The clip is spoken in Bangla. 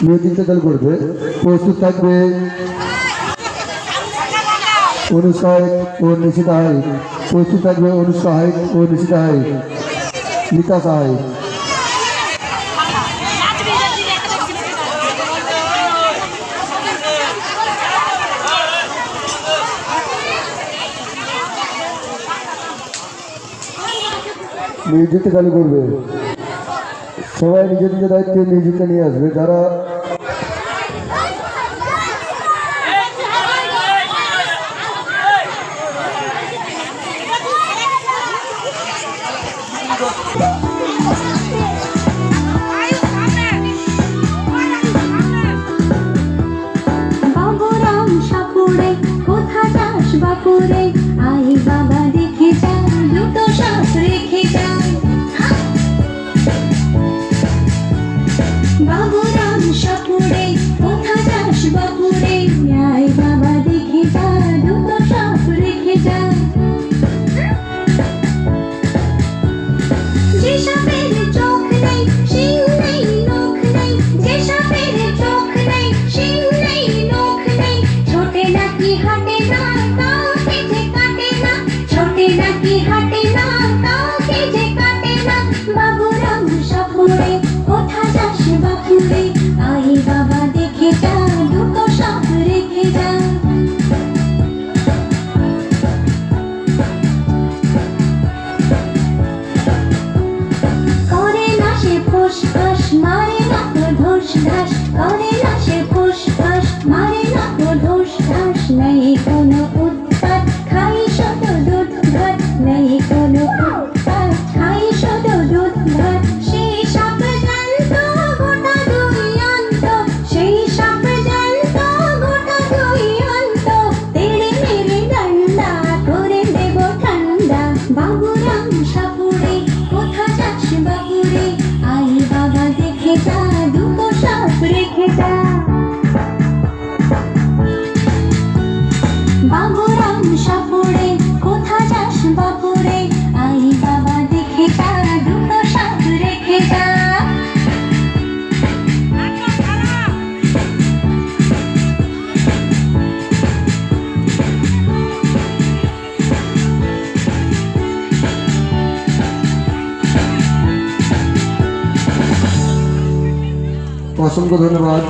মিউজিকটা চালু করবে। প্রস্তুত থাকবে অনুসহায়ক ও নিশিতা হাইক। প্রস্তুত থাকবে অনুসহায়ক ও নিশিতা হাইক। নিতা সাহাই। মিউজিকটা চালু করবে। সবাই নিজের নিজের দায়িত্বে মিউজিকটা নিয়ে আসবে। যারা বাবুরাম সাপুরে কোথা যাস বাপুরে, আই বাবা দেখে যা দুটো সাপ রেখে যা। বাবুরাম সাপুরে কোথা যাস বাপুরে, আই বাবা দেখে যা দুটো সাপ রেখে যা। যে সাপের চোখ নেই শিং নেই নখ নেই, যে সাপের চোখ নেই শিং নেই নখ নেই, ছোটে নাকি হাঁটে না কাউকে যে কাটে না, ছোটে নাকি হাঁটে না কাউকে যে কাটে না। বাবুরাম সাপুরে কোথা যাস বাপুরে, আই বাবা দেখে যা দুটো সাপ রেখে যা। করে না সে ফুসফাস মারে না তো ধুস ধাস, করে না সে ফুসফাস মারে না তো ধুস ধাস। নেই কোনো উৎপাত খাই শুধু দুধ ভাত, নেই কোনো উৎপাত খাই শুধু দুধ ভাত। সেই সাপ জ্যান্ত গোটা দুই অন্ত, সেই সাপ জ্যান্ত গোটা দুই অন্ত, তেড়ে মেরে ডান্ডা করে দেব ঠান্ডা। বাবুরাম সাপুরে কোথা যাস বাপুরে, আই বাবা দেখে যা দুটো সাপ রেখে যা। বাবুরাম সাপুরে কোথা যাস বাপুরে, আই বাবা দেখে যা দুটো সাপ রেখে যা। অসংখ্য ধন্যবাদ।